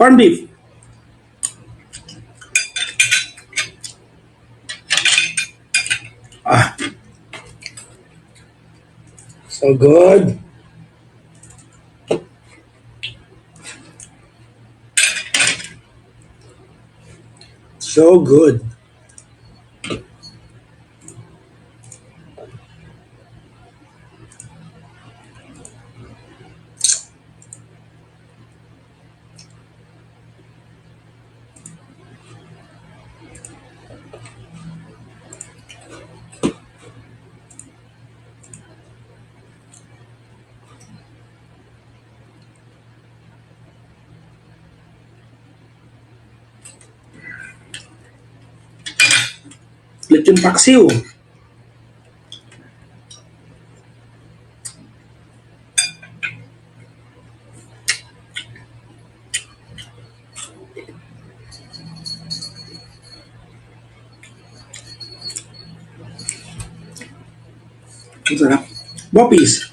Corned beef. Ah, so good. So good. Lechon paksiw. Ang sarap. Boppies.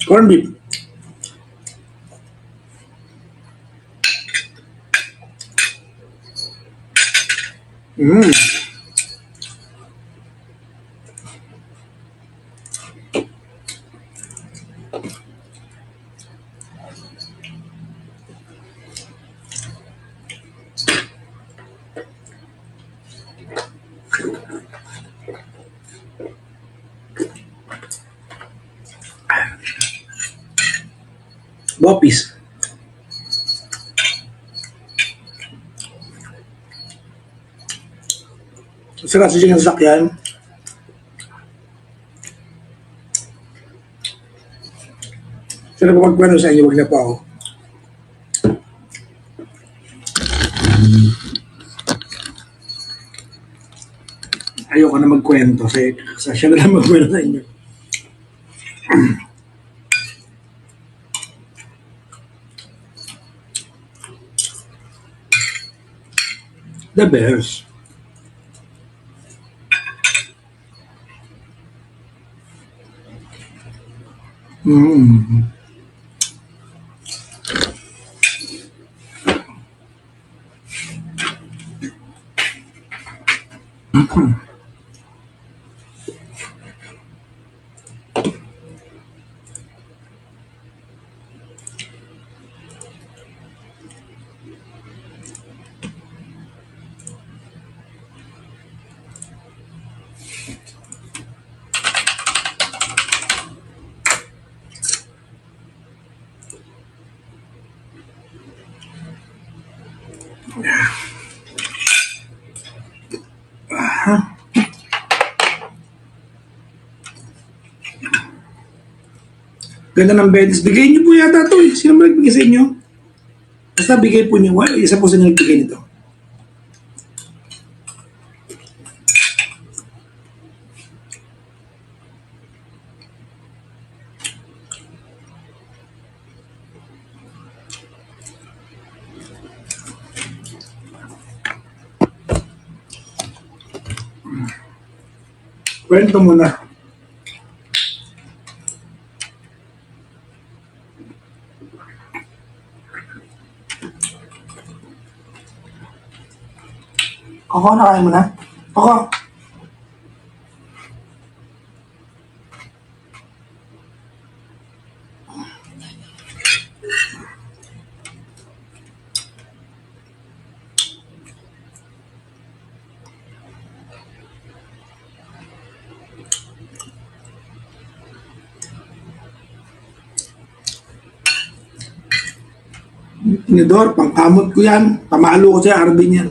Corned beef. Mm. Boppies. Sarap sa chicken sasakyan. Sino po magkwento sa inyo? Wag na po ako. Ayoko na magkwento. Sa siya na lang magkwento sa inyo. The best. Mm. Ganda ng beddings. Bigay niyo po yata ito eh. Sino ba nagbigay sa inyo? Basta bigay po niyo. Isa po sa inyo nagbigay nito. Kwento mo na. Ako, nakain mo na? Ako. Tinidor, pangkamot ko yan. Pamalo ko sa Arvin yan.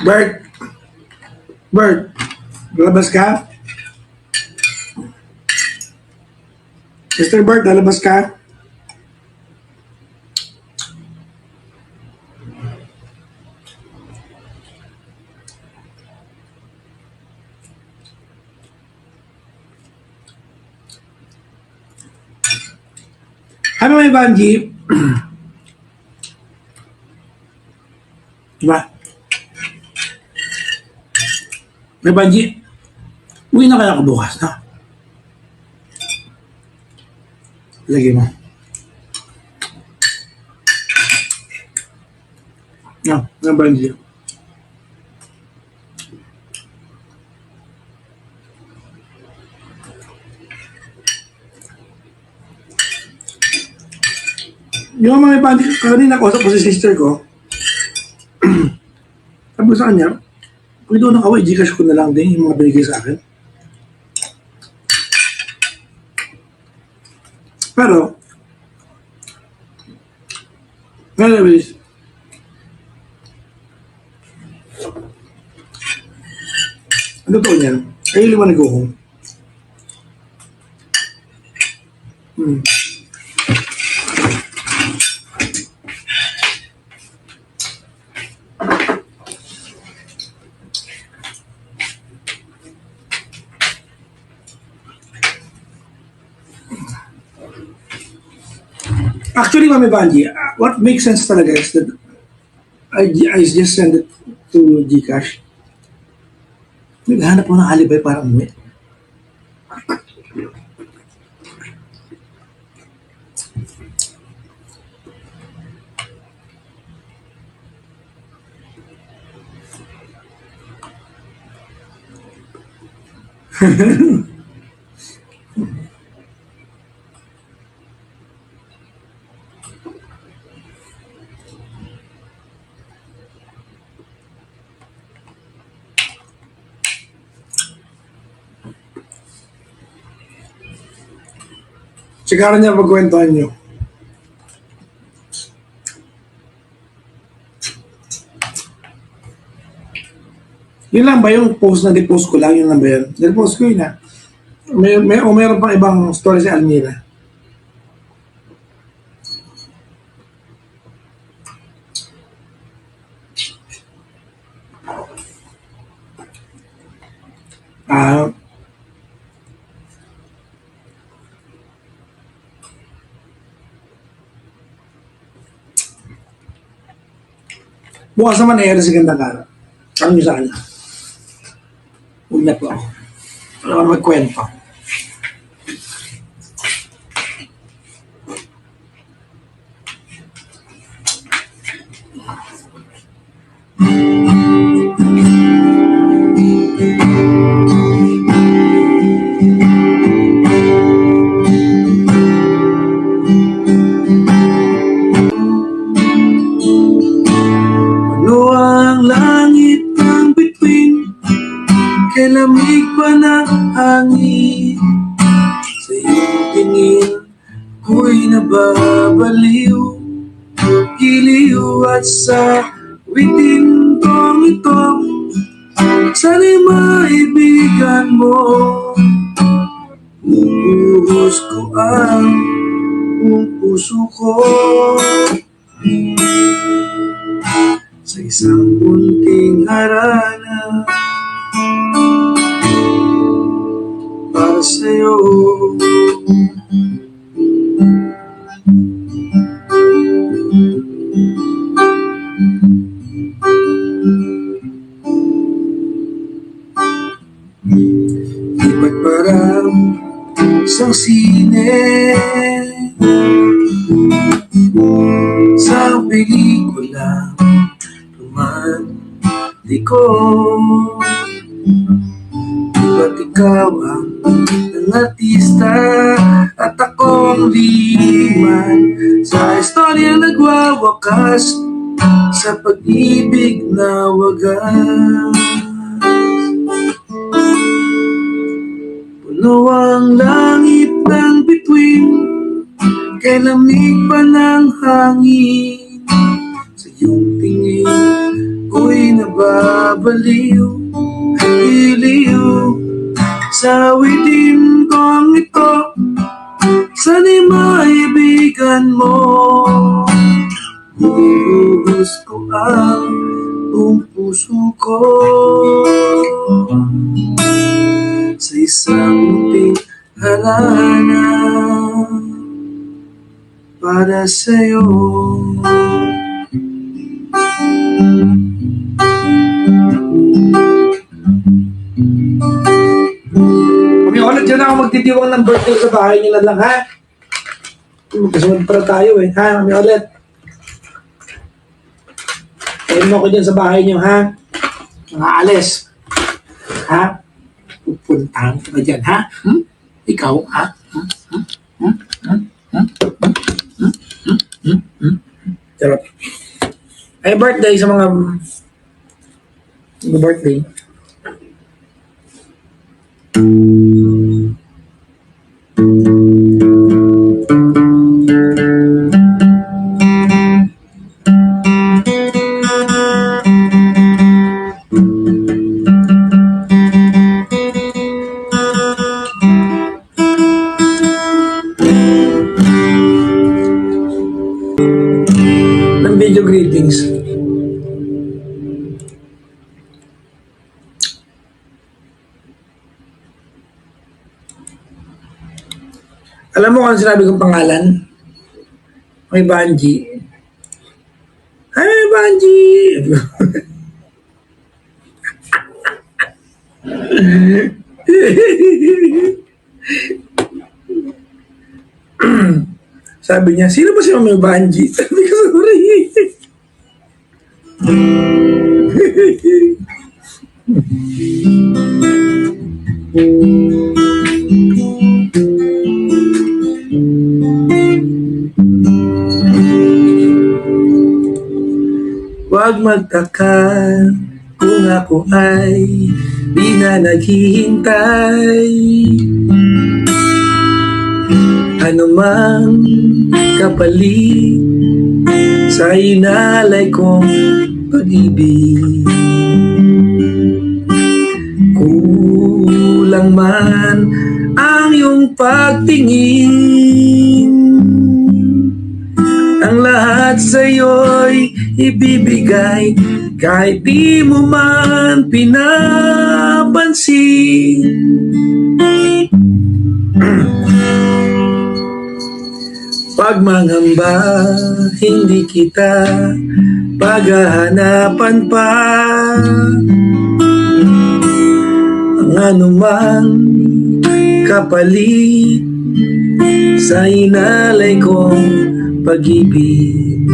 Bert, Bert, lalabas ka? Mr. Bert, lalabas ka? Ano may Banji? Diba? May Banji, uwi na kaya ako bukas, no? Lagay mo. No, may Banji. Yung mga Banji, kanina kausap ko si sister ko, sabi ko sa kanya, kung doon ako, i-gcash ko na lang din yung mga binigay sa akin. Pero, anyways, ano to niyan? I really wanna go home. Actually, Mami Banji, what makes sense talaga is that I just send it to Gcash. Naghanap ko ng alibay para umuwi. Sigara niya pagkwentuhan niyo. Yun lang ba yung post na di-post ko lang? Yun lang ba yun? Di-post ko yun na. Meron pang ibang story si Almira. Bukas naman ay sa gandang kara. Ano sa kanya? Huwag na po ako. Wala ka magkwento. Lamig pa ng hangin sa iyong tingin, ko'y nababaliw, giliw at sa witing kong ito. Sana'y maibigan mo, bubuhos ko ang buong puso ko sa isang munting harana para sa'yo. Di magparang isang sine sa pelikula romantiko. Ba't ikaw ang artista at ako ang liman sa istorya nagwawakas sa pag-ibig na wagas? Puno ang langit ng bituin, kay lamig pa ng hangin sa iyong tingin, ko'y nababaliw, iliw sa witin kong ito. Sana'y maibigan mo. Bubuhos ko ang buong puso ko sa isang munting harana para sa'yo. Ulit dyan ako magtitiwang ng birthday sa bahay nila lang, ha? Magkasunod para tayo, eh. Ha? Kami ulit. Tayo mo ako dyan sa bahay niyo, ha? Mga alis. Ha? Pupuntahan ka ba dyan, ha? Ikaw, ha? Charot. Ay, birthday sa mga birthday. Ng video greetings. Alam mo kung sinabi kong pangalan? May Banji. Hi, Banji! Sabi niya, sino ba si Mami Banji? Sabi ko, sorry. Huwag magtaka kung ako ay di na naghihintay. Ano mang kapalit sa inalay kong pag-ibig. Kulang man ang iyong pagtingin, ang lahat sa'yo'y ibibigay kahit di mo man pinapansin. Pag mangamba, hindi kita paghahanapan pa. Ang anumang kapalit sa inalay kong pag-ibig.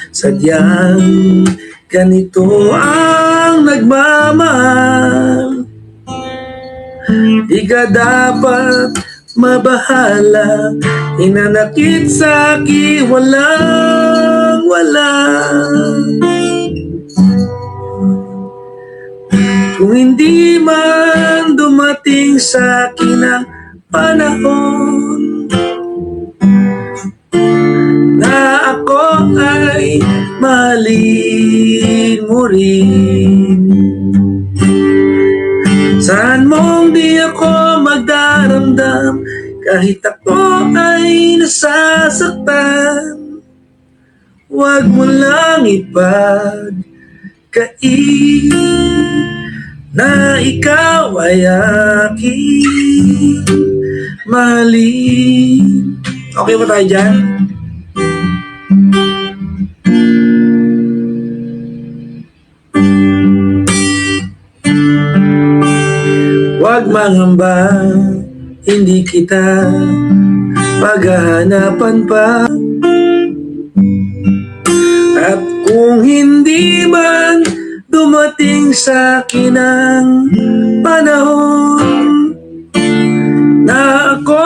Sadyang ganito ang nagmamahal. Di ka dapat mabahala, inanakit sa'kin walang wala. Kung hindi man dumating sa'kin ang panahon na ako ay mahalin mo rin, saan mong di ako magdaramdam kahit ako ay nasasaktan. Huwag mo lang ipagkait na ikaw ay aking mahalin. Okay ba tayo dyan? Huwag mangamba, hindi kita paghahanapan pa. At kung hindi man dumating sa'kin ang panahon na ako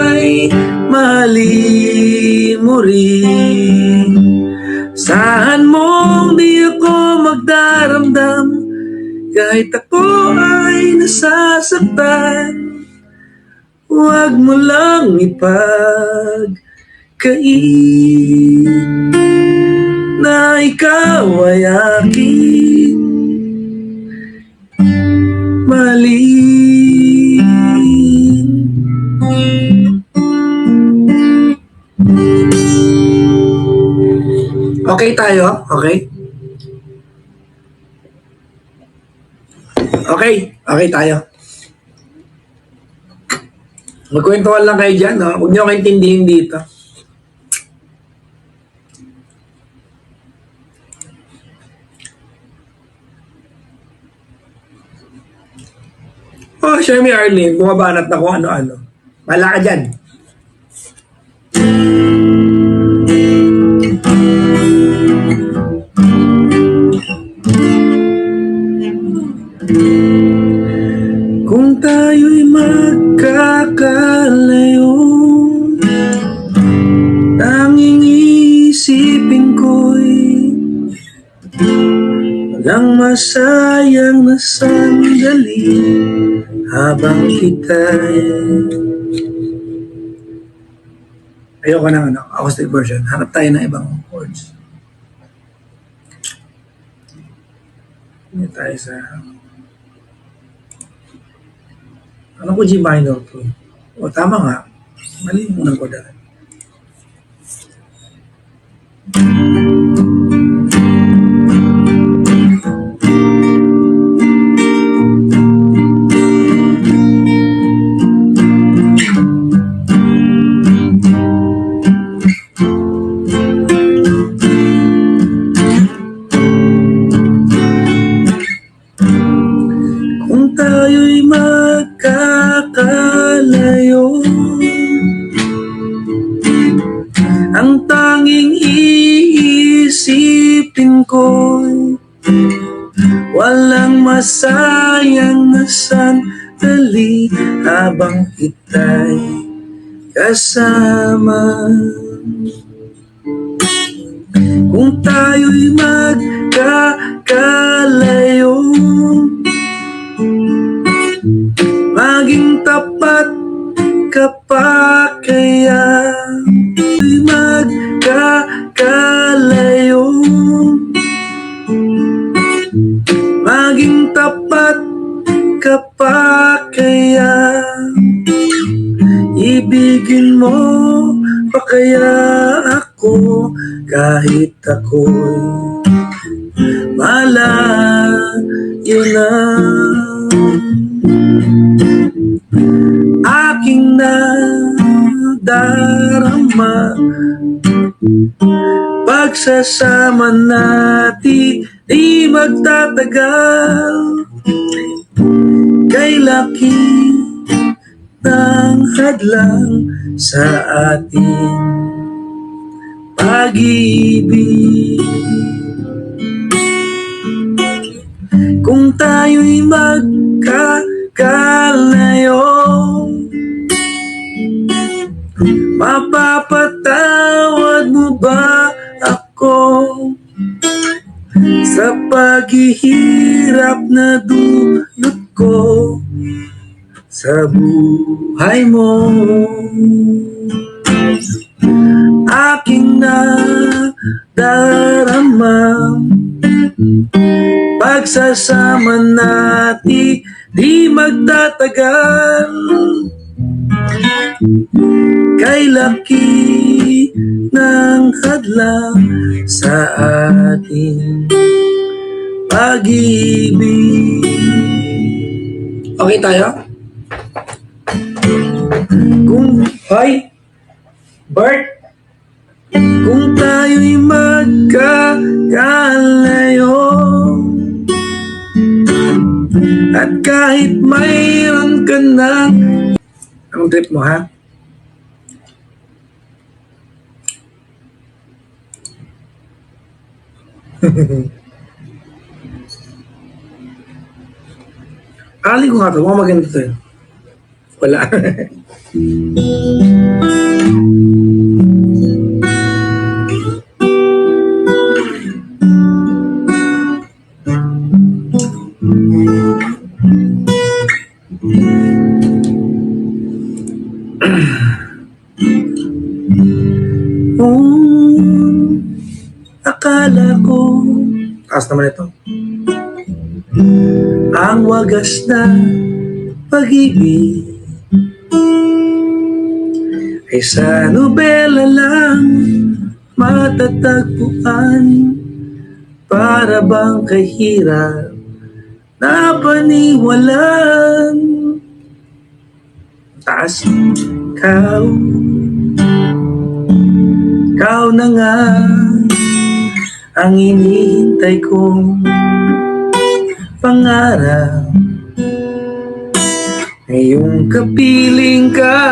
ay mahalin mo rin, saan mong di ako magdaramdam kahit ako ay nasasaktan. Huwag mo lang ipagkait na ikaw ay aking mahalin. Okay tayo? Okay? Okay? Okay tayo. Magkwentuhan lang kayo dyan, no? Huwag niyo kayo intindihin dito. Oh, siya may Arlene, bumabanat na kung ano-ano. Wala ka dyan. Kung tayo'y magkakalayo, tanging isipin ko'y walang masayang na sandali habang kita'y... Ayoko ng acoustic version. Hanap tayo ng ibang chords. Hindi tayo sa... Ano ko G minor to? O tama nga. Mali yung unang koda. Kung tayo'y magkakalayo, ang tanging iisipin ko'y walang masayang na sandali habang kita'y kasama. Kung tayo'y magkakalayo, maging tapat ka pa kaya. Magkakalayo, maging tapat ka pa kaya. Ibigin mo pa kaya ako kahit ako'y malayo na. Aking nadarama, pagsasama natin di magtatagal. Kay laki ng hadlang sa ating pag-ibig. Kung tayo'y magkakalayo, mapapatawad mo ba ako sa paghihirap na dulot ko sa buhay mo? Aking nadarama, pagsasama natin di magtatagal. Kay laki ng hadlang sa ating pag-ibig. Okay tayo? Kung, hoy, Bert, kung tayo'y magkakalayo, at kahit mayroon ka ng... Anong trip mo, ha? Akali ko nga ito, mukhang maganda ito. Wala. akala ko, taas naman ito, ang wagas na pag-ibig ay sa nobela lang matatagpuan. Para bang kahirap na paniwalan. Taas. Ikaw na nga ang hinihintay kong pangarap. Ngayong kapiling ka,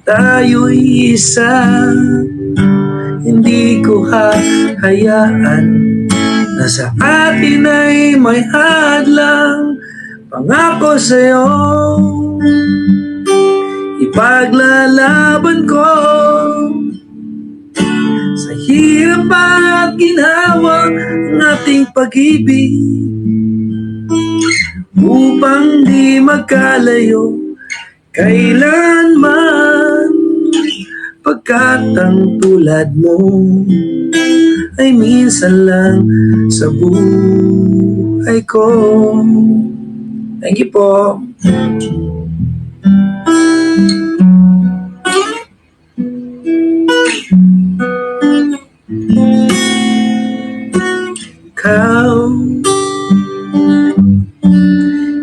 tayo'y isa. Hindi ko hahayaan na sa atin ay may hadlang. Pangako sa'yo, ipaglalaban ko sa hirap at ginhawa ng ating pag-ibig, upang di magkalayo kailanman. Pagkat ang tulad mo ay minsan lang sa buhay ko. Thank you po.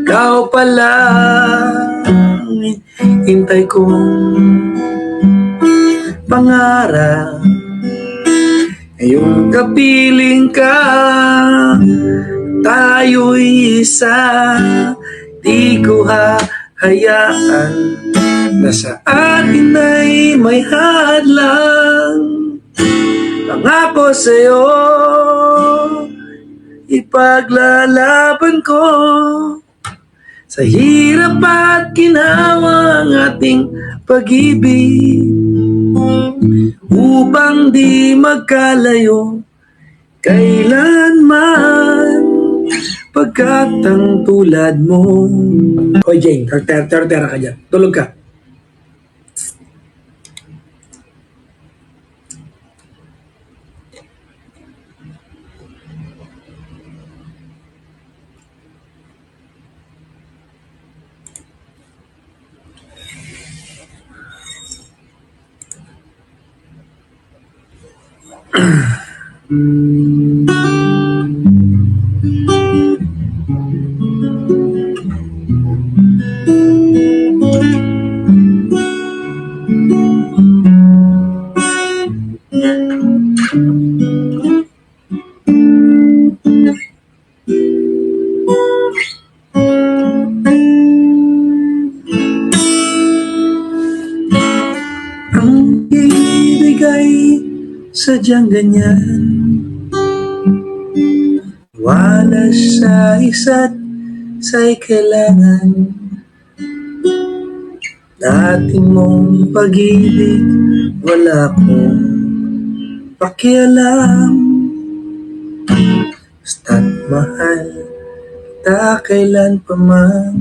Ikaw pala hintay kong pangarap. Ngayong kapiling ka, tayo'y isa. Di ko hahayaan na sa atin ay may hadlang. Pangako sa'yo, ipaglalaban ko sa hirap at ginawa ang ating pag-ibig, upang di magkalayo kailanman. Pagkat ang tulad mo. Oy Jane, tara ka dyan. Tulog ka. Ang ibigay sadyang ganyan, wala sa isa't sa'y kailangan. Dati mong pag-ibig, wala kong pakialam. Basta't mahal kita kailan pa man.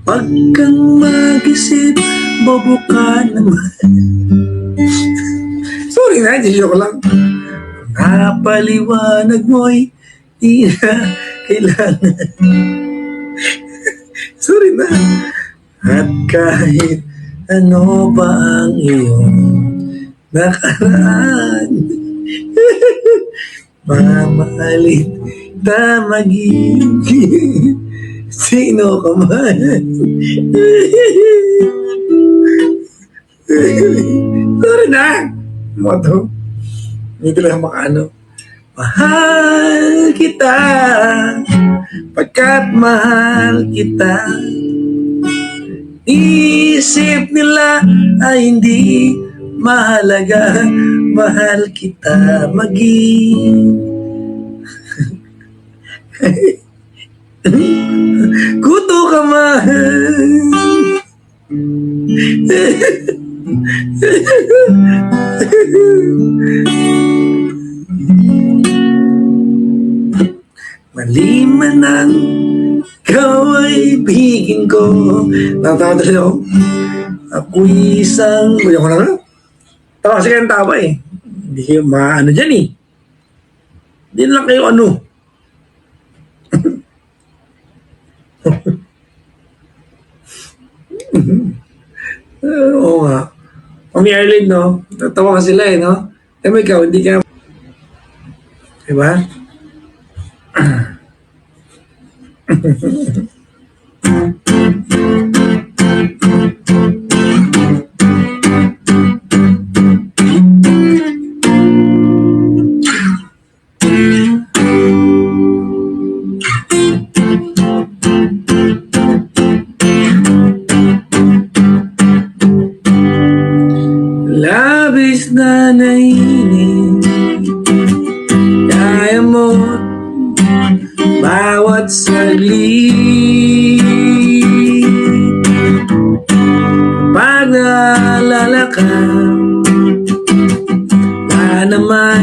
Pag kang mag-isip, bobo ka naman. Sorry na, joke lang. Napaliwanag mo'y di na kailangan. Sorry na. At kahit ano ba ang iyong nakaraan, mamahalin ta magiging sino ka man. Sorry na. Moto. Hindi lang makaano. Mahal kita, pagkat mahal kita. Isip nila ay hindi mahalaga. Mahal kita maging kuto ka man. Mali man ang ikaw ay bigin ko. Natatawa ako. Ako'y isang... Uy, ako na nga. Tawa kasi kayong tawa eh. Hindi kayo maano dyan eh. Hindi na lang kayo ano. Oo nga. Mami Arlene, no? Tatawa ka sila eh, no? Eh, may ikaw, hindi ka... Diba? Labis na nainig, kaya mo bawat saglit. Pag naalala ka, wala naman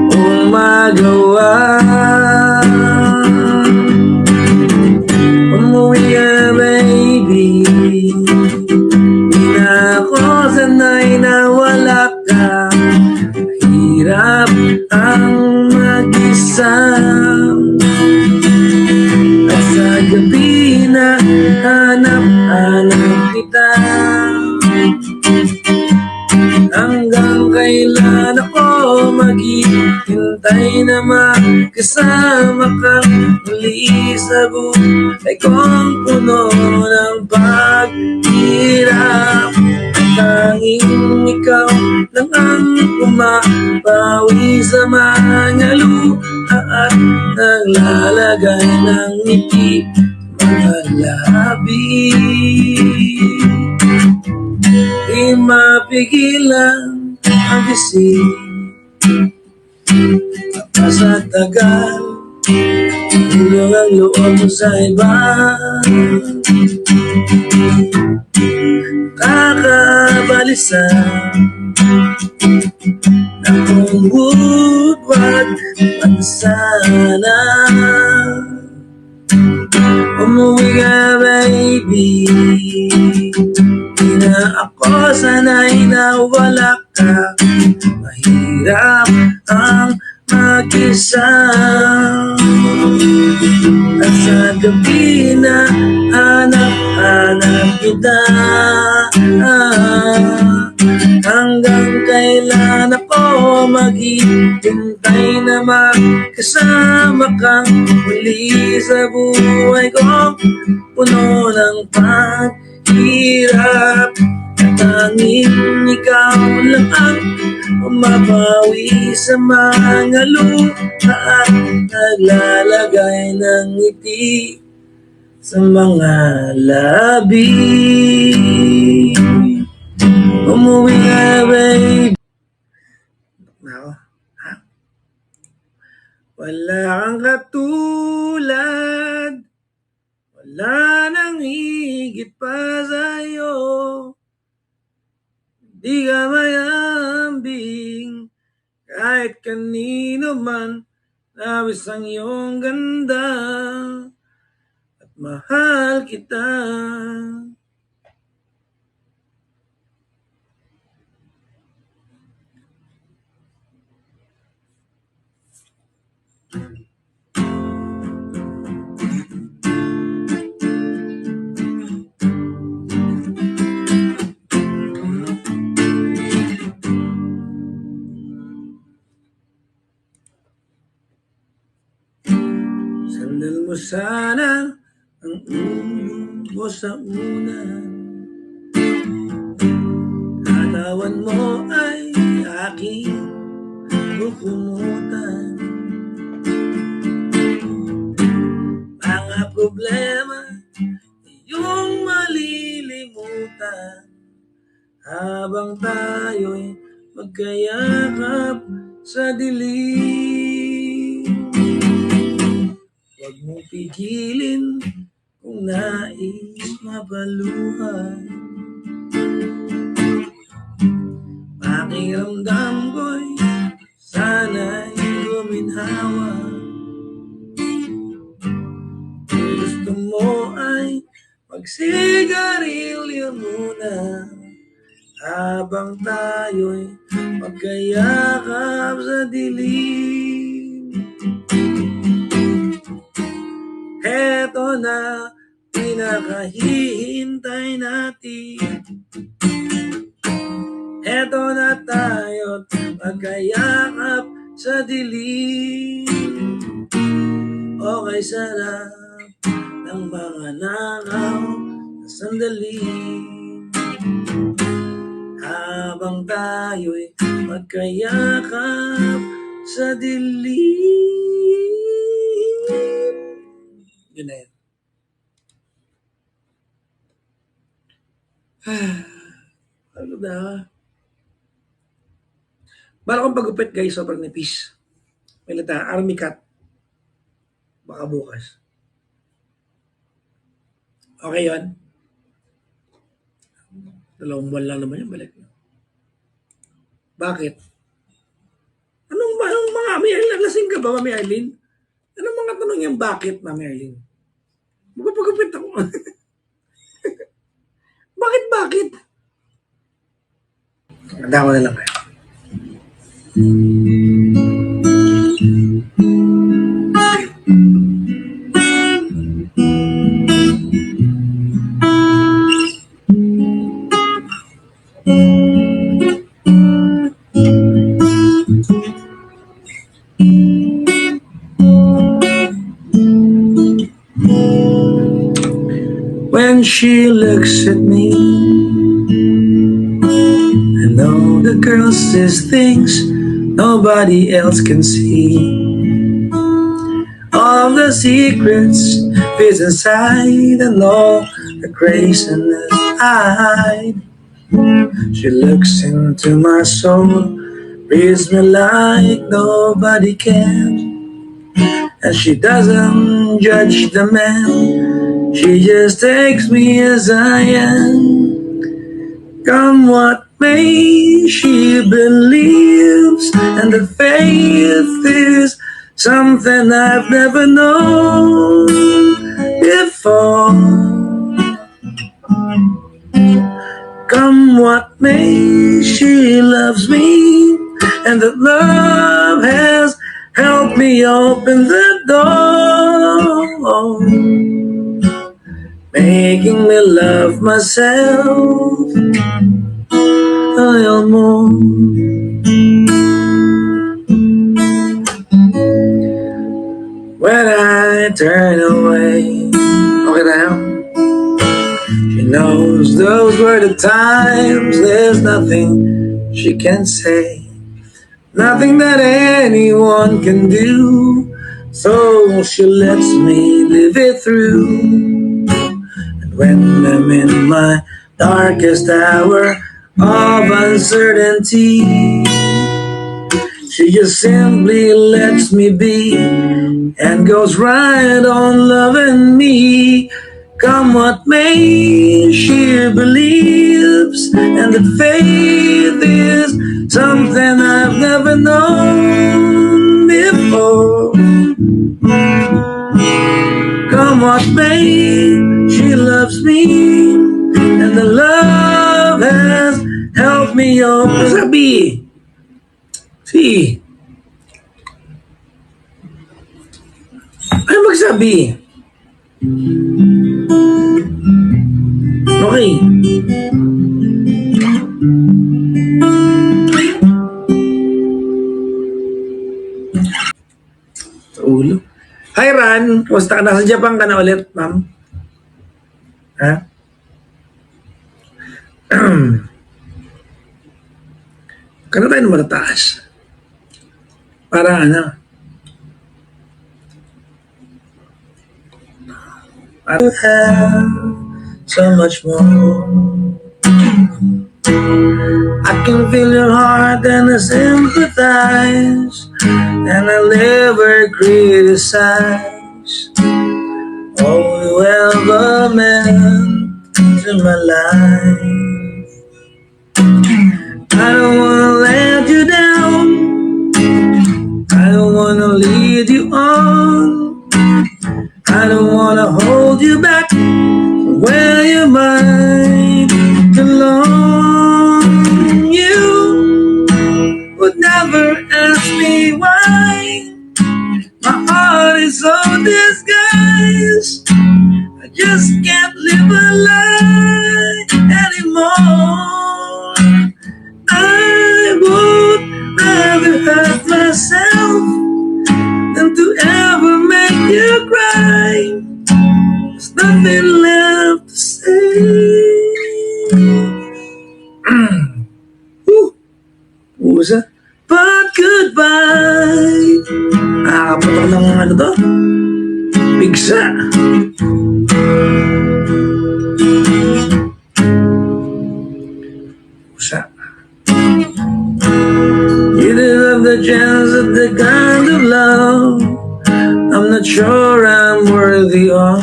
kung magawa. Umuwi ka, baby. Di na ako sanay na wala ka. Hirap ang mag-isa. At sa gabi na hanap-hanap kita. Hanggang kailan ako maghihintay na makasama ka muli sa buhay kong puno ng paghirap. Tanging ikaw lang ang pumapawi sa mga luha at naglalagay ng ngiti mga labi. Di mapigilan ang isip sa tagal, tulong ang loob mo sa iba. Kakabalisa na kung wag sana. Umuwi ka, baby. Di na ako sanay na wala ka. Mahirap ang mag-isa. At sa gabi na hanap-hanap kita. Hanggang kailan ako maghihintay na makasama kang muli sa buhay ko puno ng paghirap. At tanging ikaw lang ang umabawi sa mga luha at naglalagay ng ngiti sa mga labi. Umuwi ka, babe. Nako, ha? Wala kang katulad, wala nang higit pa sa'yo. Di ka mayambing kahit kanino man. Nawis ang iyong ganda at mahal kita. Sandal mo sana ang ulo mo sa unan. Katawan mo ay aking bukumutan. Mga problema iyong malilimutan habang tayo'y magkayakap sa dilim. Huwag mong pigilin kung nais mabaluhan. Pakiramdam ko'y sana'y guminhawa. Kung gusto mo ay Magsigarilyo muna habang tayo'y magkayakap sa dilim. Heto na pinakahihintay natin. Heto na tayo't magkayakap sa dilim. Okay, sarap ng mga nakaw na sandali. Habang tayo'y magkayakap sa dilim. Yun na yun. Ano na? Bala kong pagupit guys, sobrang nipis. May lata, army cut. Baka bukas. Okay yun? 2 buwan lang naman yung balik. Bakit? Anong mga, Mami Arlene, lasing ka ba, Mami Arlene? Anong mga tanong yung bakit, Mami Arlene? Magpapagupit ako. Bakit? Tanda ko na lang kayo. When she looks at me, I know the girl says things nobody else can see. All the secrets fit inside and all the craziness I hide. She looks into my soul, reads me like nobody can. And she doesn't judge the man, she just takes me as I am. Come what may, she believes, and the faith is something I've never known before. Come what may, she loves me, and that love has helped me open the door, making me love myself a little more. When I turn away, okay now. She knows those were the times. There's nothing she can say, nothing that anyone can do. So she lets me live it through. And when I'm in my darkest hour of uncertainty, she just simply lets me be and goes right on loving me. Come what may, she believes, and that faith is something I've never known before. Come what may, she loves me, and the love has helped me open. Sabi, si, ano magsabi? Okay. Ulo. Hi Ran, kumusta ka? Nasa Japan ka na ulit, ma'am? Ha? Kano tayo naman taas? Para ano? I have so much more. I can feel your heart and I sympathize, and I never criticize all you ever meant in my life. I don't wanna let you down, I don't wanna lead you on, I don't wanna hold you back when is so disguised. I just can't live a lie anymore. I would rather hurt myself than to ever make you cry. There's nothing left to say. Usa. But goodbye. Nakakaputok ng ano to? Pigsa. Usa. You didn't have the chance at the kind of love I'm not sure I'm worthy of.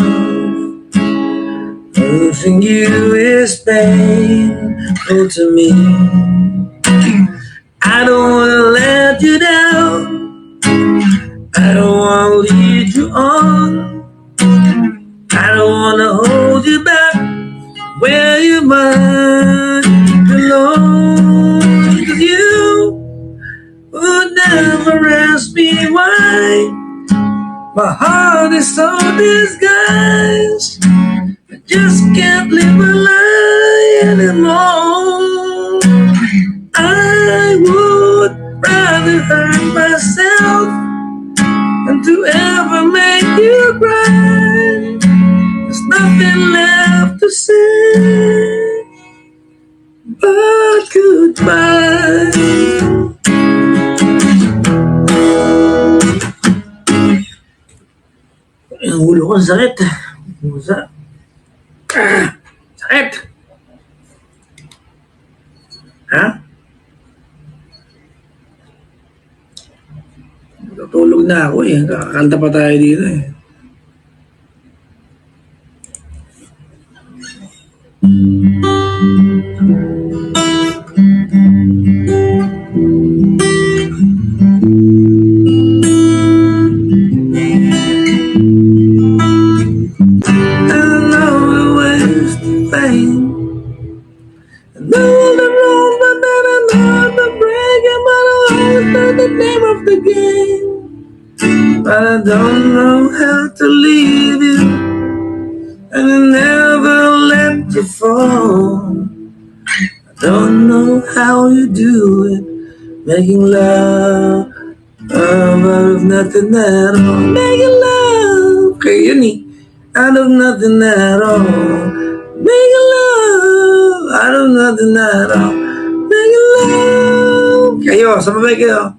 Losing you is painful to me. I don't wanna let you down. I don't wanna lead you on. I don't wanna hold you back where you might belong. 'Cause you would never ask me why. My heart is so disguised. I just can't live a lie anymore. I would rather hurt myself than to ever make you cry. There's nothing left to say but goodbye. Ang ulo ko, sakit. Sakit. Ha? Tutulog na ako eh. Kakakanta pa tayo dito eh. But I don't know how to leave you, and I never let you fall. I don't know how you do it, making love out of nothing at all. Making love, okay, yun eh. Out of nothing at all. Making love out of nothing at all. Making love. Kayo, sababay kayo.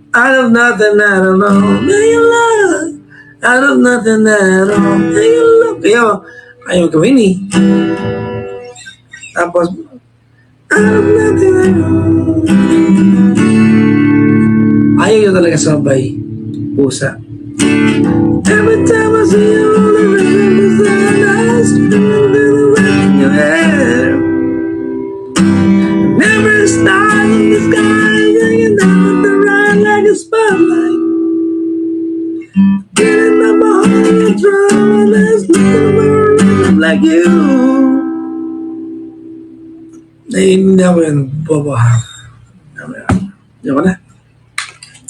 Out of nothing at all. Making love out of nothing at all. Making love. Kayo gawin eh. Tapos, out of nothing at all. Ayaw yun talaga sabay. Pusa. Every time I see you, all I remember is that I scream to the wind in your hair. Every star in the sky hanging down the ride like a spotlight. Getting up my heart drum, and there's nothing around like you. Hindi ako yan, bobo. Diyan ko na.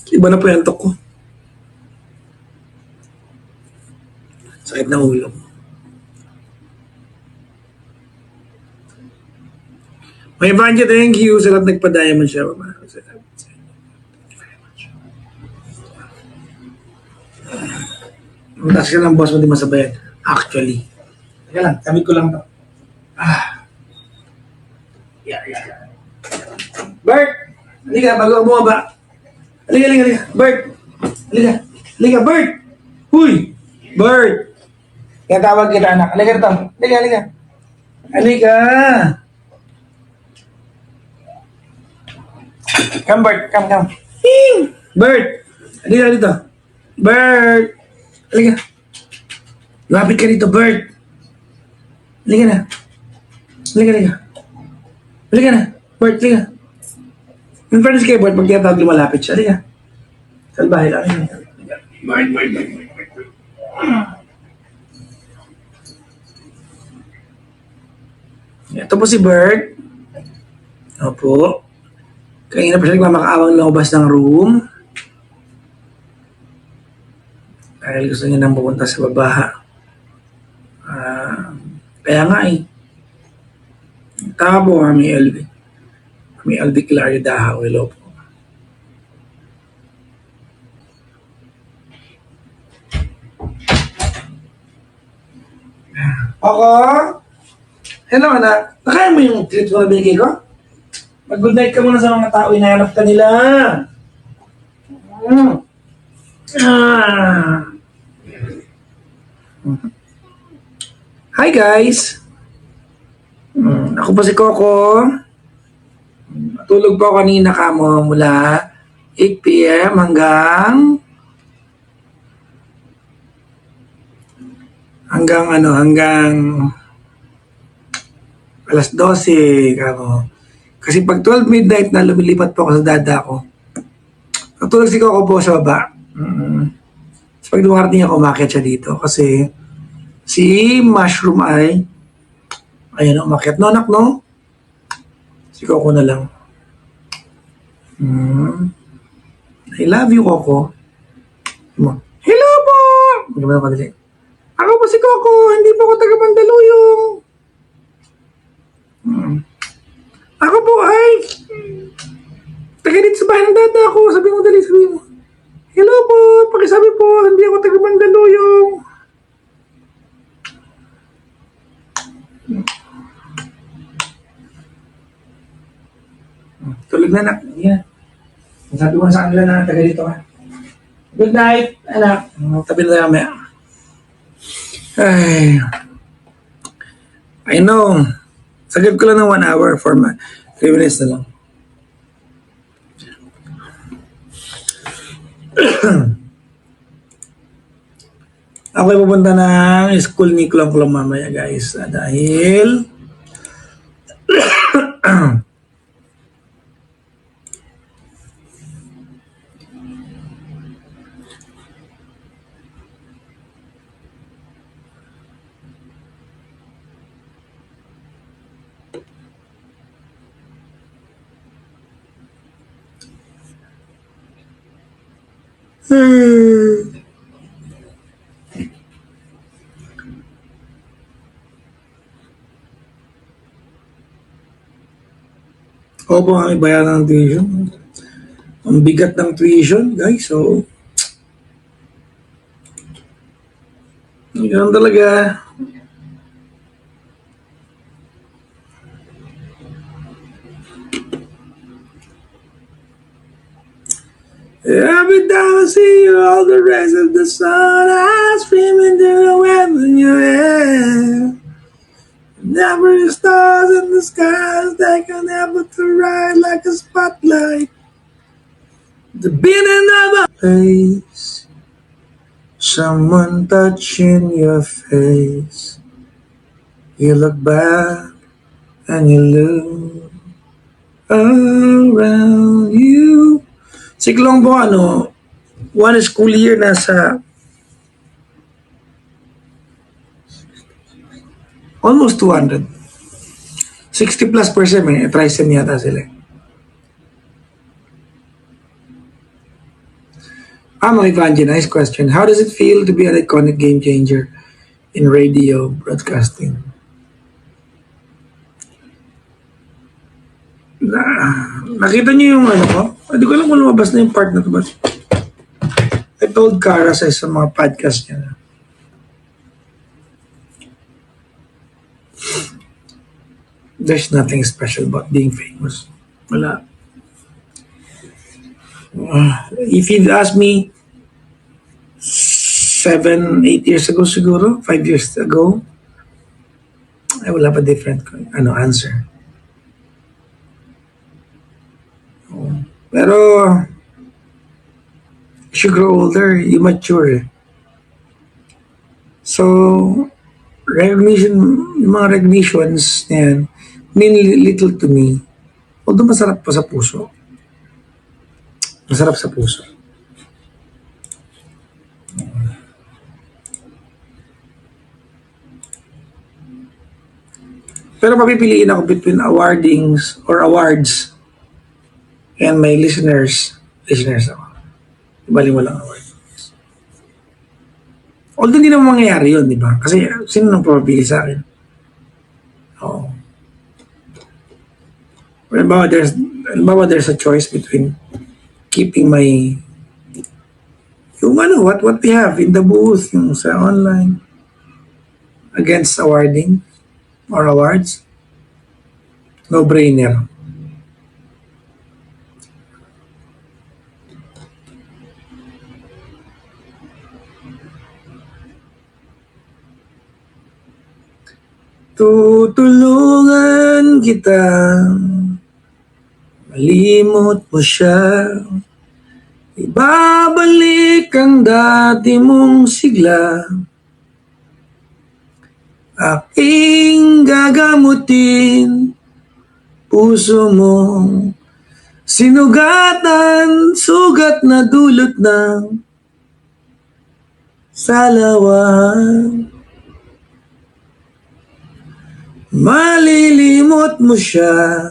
Iba na po yung antok ko. Sakit na ulo. May Vanya, thank you. Sarap nagpa-diamond siya. Matas ka ng boss mo, di masabayan. Actually. Teka lang, kamit ko lang to. Yeah. Bert! Halika, bago ako bumaba. Halika. Bert! Halika, Bert! Huy! Bert! Kaya tawag kita, anak. Halika rito. Halika. Come, Bert. Come. Bert! Halika dito. Bert! Halika. Lapit ka dito, Bert. Halika na. Halika na. Bert, halika. In fairness kay Bert, pag tinatawag lumalapit siya. Halika. Salbahe lang. Bert. Ito po si Bert. Opo. Kanina pa siya nagmamakaawang lumabas ng room. Dahil gusto niya nang pupunta sa baba. Kaya nga eh. Tama po kami LV. Kami LV Clary Dahaw. Hello po. Ako? Hello anak. Nakain mo yung treat ko na binigay ko? Mag-good night ka muna sa mga tao. Hinahanap ka nila. Ah. Hi guys. Ako po si Coco. Tulog po ako kanina kamo mula 8 p.m. hanggang alas 12 kamo. Kasi pag 12 midnight na lumilipat po ako sa dada ko. Natulog si Coco po sa baba. So pag dumarating ako, umakyat siya dito. Kasi si Mushroom ay ayan, umakyat. No, anak, no? Si Coco na lang. I love you, Coco. Hello po! Maganda pa dali. Ako po si Coco. Hindi po ako taga Mandaluyong. Ako po ay taga dito sa bahay ng dada ko. Sabi mo dali, sabi mo. Hello po, pakisabi po, hindi ako taga Mandaluyong. Tulog na anak. Yeah. Sabi ko na sa kanila na taga dito ka. Good night, anak. Tabi na tayo mamaya. Ay. I know. Sagad ko lang ng 1 hour for 3 minutes na lang. Ako ay pupunta ng school ni Klong Klong mamaya guys. Dahil opo, ang bayaran ng tuition. Ang bigat ng tuition, guys. So, ganun talaga. Every time I see you, all the rest of the sun, I scream into the wind in your hair. Never stars in the skies, they can never to ride like a spotlight. The beating of a place, someone touching your face. You look back and you look around you. Siklong po one school year nasa almost 200. 60+% may trisom yata sila. Ivanji, nice question. How does it feel to be an iconic game changer in radio broadcasting? Nakita niyo yung ko? Hindi ko alam kung lumabas na yung part na ito. But I told Cara sa isang mga podcast niya. There's nothing special about being famous. Wala. If you'd asked me 7, 8 years ago siguro, 5 years ago, I will have a different answer. Pero as you grow older, you mature. So, yung mga recognitions na yan, mean little to me. Although masarap pa sa puso. Masarap sa puso. Pero mapipiliin ako between awardings or awards and my listeners ako. Ibalik mo lang awards. Although hindi naman mangyayari yun, di ba? Kasi sino nang papapili sa akin? Oo. Halimbawa, there's a choice between keeping my yung ano, what we have in the booth, yung sa online, against awarding or awards, no-brainer. Tutulungan kita, malimot mo siya, ibabalik ang dati mong sigla, aking gagamutin, puso mong sinugatan, sugat na dulot ng salawan. Malilimot mo siya.